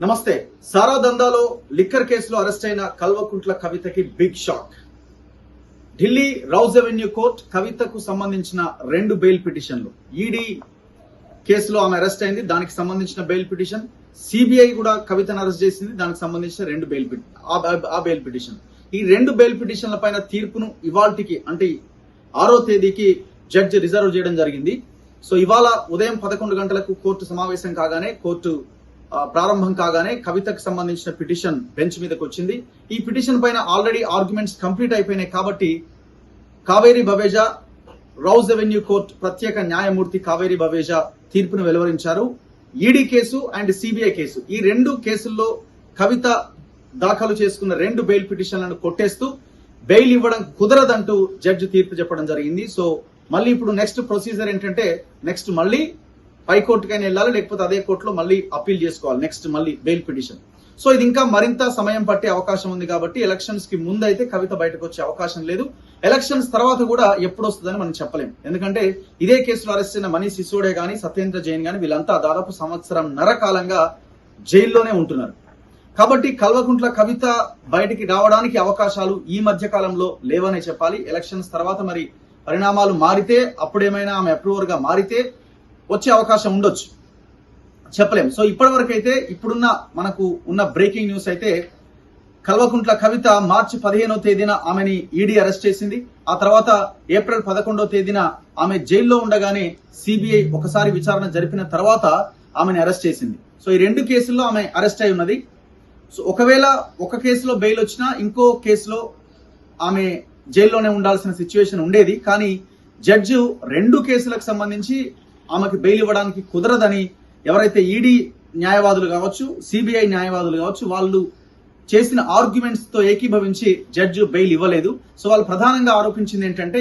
నమస్తే. సారా దందాలో లిక్కర్ కేసులో అరెస్ట్ అయిన కల్వకుంట్ల కవితకి big shock. Delhi Rouse Avenue court కవితకు సంబంధించిన 2 బెయిల్ పిటిషన్లు, ఈడీ కేసులో ఆమె అరెస్ట్ అయింది, దానికి సంబంధించిన బెయిల్ పిటిషన్, సిబిఐ కూడా కవితను అరెస్ట్ చేసింది, దానికి సంబంధించిన 2 బెయిల్ పిటిషన్. ఈ 2 బెయిల్ పిటిషన్ల పైన తీర్పును ఇవాల్టికి అంటే 6వ తేదీకి జడ్జి రిజర్వ్ చేయడం జరిగింది. సో ఇవాళ ఉదయం 11 గంటలకు కోర్టు సమావేశం కాగానే, కోర్టు ప్రారంభం కాగానే కవితకు సంబంధించిన పిటిషన్ బెంచ్ మీదకి వచ్చింది. ఈ పిటిషన్ పైన ఆల్రెడీ ఆర్గ్యుమెంట్స్ కంప్లీట్ అయిపోయినాయి కాబట్టి Kaveri Baweja, Rouse Avenue court ప్రత్యేక న్యాయమూర్తి కావేరీ బవేజా తీర్పును వెలువరించారు. ED case and CBI case, ఈ 2 కేసుల్లో కవిత దాఖలు చేసుకున్న 2 బెయిల్ పిటిషన్లను కొట్టేస్తూ బెయిల్ ఇవ్వడం కుదరదంటూ జడ్జి తీర్పు చెప్పడం జరిగింది. సో మళ్ళీ ఇప్పుడు నెక్స్ట్ ప్రొసీజర్ ఏంటంటే, నెక్స్ట్ మళ్ళీ హైకోర్టుకైనా వెళ్ళాలి, లేకపోతే అదే కోర్టులో మళ్ళీ అప్పీల్ చేసుకోవాలి నెక్స్ట్ మళ్ళీ బెయిల్ పిటిషన్. సో ఇది ఇంకా మరింత సమయం పట్టే అవకాశం ఉంది కాబట్టి ఎలక్షన్స్ కి ముందు అయితే కవిత బయటకు వచ్చే అవకాశం లేదు. ఎలక్షన్స్ తర్వాత కూడా ఎప్పుడు వస్తుందని మనం చెప్పలేం. ఎందుకంటే ఇదే కేసులో అరెస్ట్ అయిన మనీష్ సిసోడే గానీ, సత్యేంద్ర జైన్ గానీ వీళ్ళంతా దాదాపు 1.5 సంవత్సరం కాలంగా జైల్లోనే ఉంటున్నారు. కాబట్టి కల్వకుంట్ల కవిత బయటికి రావడానికి అవకాశాలు ఈ మధ్య కాలంలో లేవనే చెప్పాలి. ఎలక్షన్స్ తర్వాత మరి పరిణామాలు మారితే, అప్పుడేమైనా ఆమె అప్రూవర్ గా మారితే వచ్చే అవకాశం ఉండొచ్చు, చెప్పలేం. సో ఇప్పటి వరకు అయితే ఇప్పుడున్న మనకు ఉన్న బ్రేకింగ్ న్యూస్ అయితే కల్వకుంట్ల కవిత మార్చి 15వ తేదీన ఆమెని ఈడీ అరెస్ట్ చేసింది. ఆ తర్వాత ఏప్రిల్ 11వ తేదీన ఆమె జైల్లో ఉండగానే సిబిఐ ఒకసారి విచారణ జరిపిన తర్వాత ఆమెని అరెస్ట్ చేసింది. సో ఈ 2 కేసుల్లో ఆమె అరెస్ట్ అయి ఉన్నది. సో ఒకవేళ ఒక కేసులో బెయిల్ వచ్చినా ఇంకో కేసులో ఆమె జైల్లోనే ఉండాల్సిన సిచ్యువేషన్ ఉండేది. కానీ జడ్జి 2 కేసులకు సంబంధించి ఆమెకు బెయిల్ ఇవ్వడానికి కుదరదని ఎవరైతే ఈడీ న్యాయవాదులు కావచ్చు, సిబిఐ న్యాయవాదులు కావచ్చు, వాళ్ళు చేసిన ఆర్గ్యుమెంట్స్ తో ఏకీభవించి జడ్జి బెయిల్ ఇవ్వలేదు. సో వాళ్ళు ప్రధానంగా ఆరోపించింది ఏంటంటే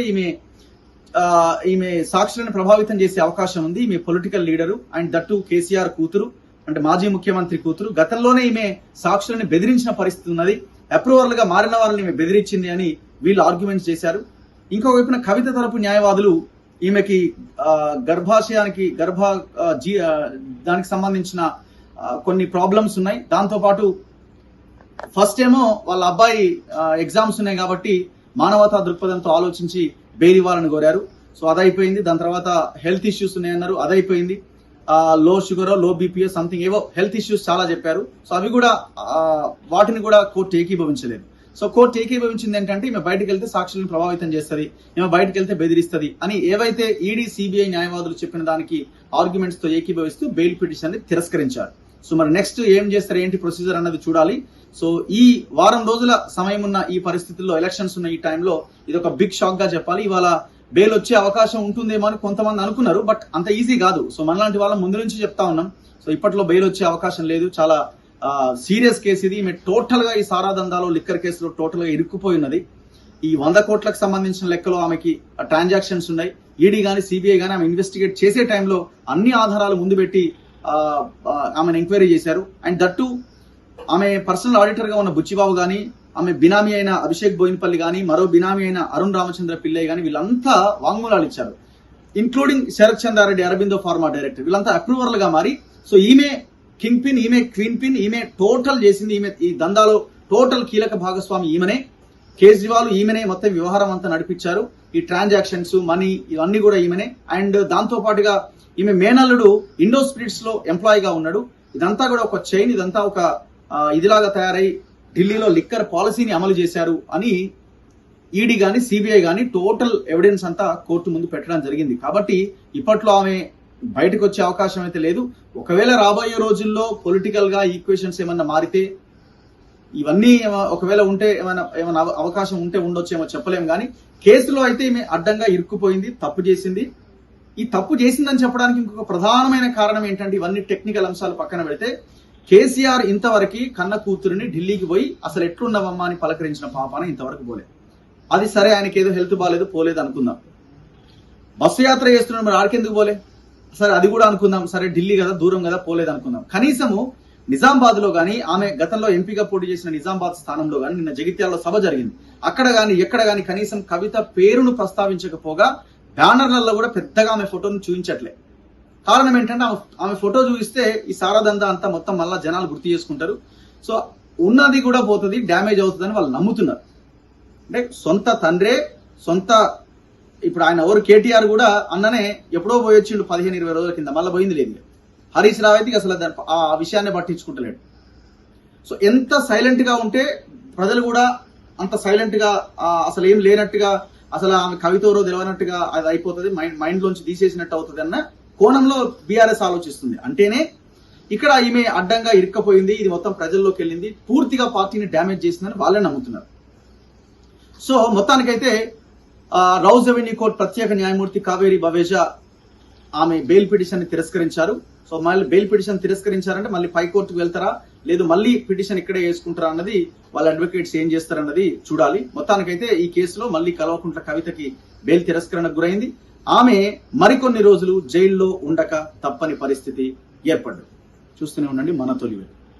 ఈమె సాక్షులను ప్రభావితం చేసే అవకాశం ఉంది. ఈమె political leader and that KCR కూతురు, అంటే మాజీ ముఖ్యమంత్రి కూతురు. గతంలోనే ఈమె సాక్షులను బెదిరించిన పరిస్థితి ఉన్నది. అప్రూవర్లు గా మారిన వాళ్ళని ఈమె బెదిరించింది అని వీళ్ళు ఆర్గ్యుమెంట్స్ చేశారు. ఇంకో వైపున కవిత తరపు న్యాయవాదులు ఈమెకి గర్భాశయానికి దానికి సంబంధించిన కొన్ని ప్రాబ్లమ్స్ ఉన్నాయి. దాంతో పాటు ఫస్ట్ ఏమో వాళ్ళ అబ్బాయి ఎగ్జామ్స్ ఉన్నాయి కాబట్టి మానవతా దృక్పథంతో ఆలోచించి బెయిల్ ఇవ్వాలని కోరారు. సో అదైపోయింది. దాని తర్వాత హెల్త్ ఇష్యూస్ ఉన్నాయన్నారు, అదైపోయింది. లో షుగర్, లో బీపీఓ, సంథింగ్ ఏవో హెల్త్ ఇష్యూస్ చాలా చెప్పారు. సో అవి కూడా వాటిని కూడా కోర్టు ఏకీభవించలేదు. సో కోర్టు ఏకీభవించింది ఏంటంటే ఈమె బయటకు వెళ్తే సాక్షులను ప్రభావితం చేస్తుంది, ఈమె బయటకు వెళ్తే బెదిరిస్తుంది అని ఏవైతే ఈడీ సిబిఐ న్యాయవాదులు చెప్పిన దానికి ఆర్గ్యుమెంట్స్ తో ఏకీభవిస్తూ బెయిల్ పిటిషన్ ని తిరస్కరించారు. సో మరి నెక్స్ట్ ఏం చేస్తారు, ఏంటి ప్రొసీజర్ అన్నది చూడాలి. సో ఈ వారం రోజుల సమయం ఉన్న ఈ పరిస్థితుల్లో, ఎలక్షన్స్ ఉన్న ఈ టైంలో ఇది ఒక బిగ్ షాక్ గా చెప్పాలి. ఇవాళ బెయిల్ వచ్చే అవకాశం ఉంటుందేమో అని కొంతమంది అనుకున్నారు, బట్ అంత ఈజీ కాదు. సో మనలాంటి వాళ్ళ ముందు నుంచి చెప్తా ఉన్నాం. సో ఇప్పట్లో బెయిల్ వచ్చే అవకాశం లేదు. చాలా సీరియస్ కేసు ఇది. ఈమె టోటల్ గా ఈ సారా దందాలో, లిక్కర్ కేసులో టోటల్ గా ఇరుక్కుపోయి ఉన్నది. ఈ 100 కోట్లకు సంబంధించిన లెక్కలో ఆమెకి ట్రాన్సాక్షన్స్ ఉన్నాయి. ఈడీ గానీ, సిబిఐ గానీ ఆమె ఇన్వెస్టిగేట్ చేసే టైంలో అన్ని ఆధారాలు ముందు పెట్టి ఆమెను ఎంక్వైరీ చేశారు. అండ్ దట్టు ఆమె పర్సనల్ ఆడిటర్ గా ఉన్న బుచ్చిబాబు గానీ, ఆమె బినామీ అయిన అభిషేక్ బోయినపల్లి గానీ, మరో బినామీ అయిన అరుణ్ రామచంద్ర పిల్లయ్య గానీ వీళ్ళంతా వాంగ్మూలాలు ఇచ్చారు. Including Sharath Chandrareddy, Aurobindo pharma director, వీళ్ళంతా అప్రూవర్లుగా మారి, సో ఈమె కింగ్ పిన్, ఈమె క్వీన్ పిన్, ఈమె టోటల్ చేసింది. ఈమె ఈ దందాలో టోటల్ కీలక భాగస్వామి ఈమెనే. కేజ్రీవాల్ ఈమెనే మొత్తం వ్యవహారం అంతా నడిపించారు. ఈ ట్రాన్సాక్షన్స్, మనీ ఇవన్నీ కూడా ఈమెనే. అండ్ దాంతో పాటుగా ఈమె మేనల్లుడు ఇండో స్పిరిట్స్ లో ఎంప్లాయీగా ఉన్నాడు. ఇదంతా కూడా ఒక చైన్, ఇదంతా ఒక ఇదిలాగా తయారై ఢిల్లీలో లిక్కర్ పాలసీని అమలు చేశారు అని ఈడీ గానీ, సిబిఐ గానీ టోటల్ ఎవిడెన్స్ అంతా కోర్టు ముందు పెట్టడం జరిగింది. కాబట్టి ఇప్పట్లో ఆమె బయటకు వచ్చే అవకాశం అయితే లేదు. ఒకవేళ రాబోయే రోజుల్లో పొలిటికల్ గా ఈక్వేషన్స్ ఏమన్నా మారితే, ఇవన్నీ ఒకవేళ ఉంటే ఏమైనా అవకాశం ఉంటే ఉండొచ్చేమో చెప్పలేం. కానీ కేసులో అయితే ఈమె అడ్డంగా ఇరుక్కుపోయింది, తప్పు చేసింది. ఈ తప్పు చేసిందని చెప్పడానికి ఇంకొక ప్రధానమైన కారణం ఏంటంటే, ఇవన్నీ టెక్నికల్ అంశాలు పక్కన పెడితే, కేసీఆర్ ఇంతవరకు కన్న కూతురిని ఢిల్లీకి పోయి అసలు ఎట్లున్నవమ్మా అని పలకరించిన పాపాన ఇంతవరకు పోలేదు. అది సరే, ఆయనకి ఏదో హెల్త్ బాగాలేదు, పోలేదు అనుకుందాం. బస్సు యాత్ర చేస్తున్నాడు, మరి ఆడికెందుకు పోలే, సరే అది కూడా అనుకుందాం. సరే ఢిల్లీ కదా, దూరం కదా, పోలేదు అనుకుందాం. కనీసము నిజామాబాద్ లో గానీ, ఆమె గతంలో ఎంపీగా పోటీ చేసిన నిజామాబాద్ స్థానంలో గానీ, నిన్న జగిత్యాలలో సభ జరిగింది, అక్కడ గానీ ఎక్కడ గానీ కనీసం కవిత పేరును ప్రస్తావించకపోగా బ్యానర్లలో కూడా పెద్దగా ఆమె ఫోటోను చూపించట్లే. కారణం ఏంటంటే ఆమె ఫోటో చూపిస్తే ఈ సారాదందా అంతా మొత్తం మళ్ళా జనాలు గుర్తు చేసుకుంటారు. సో ఉన్నది కూడా పోతుంది, డ్యామేజ్ అవుతుందని వాళ్ళు నమ్ముతున్నారు. అంటే సొంత తండ్రే ఇప్పుడు ఆయన ఎవరు కేటీఆర్ కూడా అన్ననే ఎప్పుడో పోయొచ్చిండు 15-20 రోజుల కింద, మళ్ళీ పోయింది లేదు. హరీష్ రావు అయితే అసలు ఆ విషయాన్ని పట్టించుకుంటలేడు. సో ఎంత సైలెంట్ గా ఉంటే ప్రజలు కూడా అంత సైలెంట్ గా అసలు ఏం లేనట్టుగా, అసలు ఆమె కవితవరో తెలియనట్టుగా అది అయిపోతుంది, మైండ్ లోంచి తీసేసినట్టు అవుతుంది అన్న కోణంలో బీఆర్ఎస్ ఆలోచిస్తుంది. అంటేనే ఇక్కడ ఈమె అడ్డంగా ఇరుక్కపోయింది, ఇది మొత్తం ప్రజల్లోకి వెళ్ళింది, పూర్తిగా పార్టీని డ్యామేజ్ చేసిందని వాళ్ళే నమ్ముతున్నారు. సో మొత్తానికైతే రౌజ్ అవెన్యూ కోర్టు ప్రత్యేక న్యాయమూర్తి కావేరి బవేజా ఆమె బెయిల్ పిటిషన్ ని తిరస్కరించారు. సో మళ్ళీ బెయిల్ పిటిషన్ తిరస్కరించారంటే మళ్ళీ పై కోర్టుకు వెళ్తారా, లేదు మళ్ళీ పిటిషన్ ఇక్కడే వేసుకుంటారా అన్నది వాళ్ళ అడ్వకేట్స్ ఏం చేస్తారన్నది చూడాలి. మొత్తానికైతే ఈ కేసులో మళ్ళీ కల్వకుంట్ల కవితకి బెయిల్ తిరస్కరణకు గురైంది. ఆమె మరికొన్ని రోజులు జైల్లో ఉండక తప్పని పరిస్థితి ఏర్పడ్డది. చూస్తూనే ఉండండి మన తొలి వెలుగు.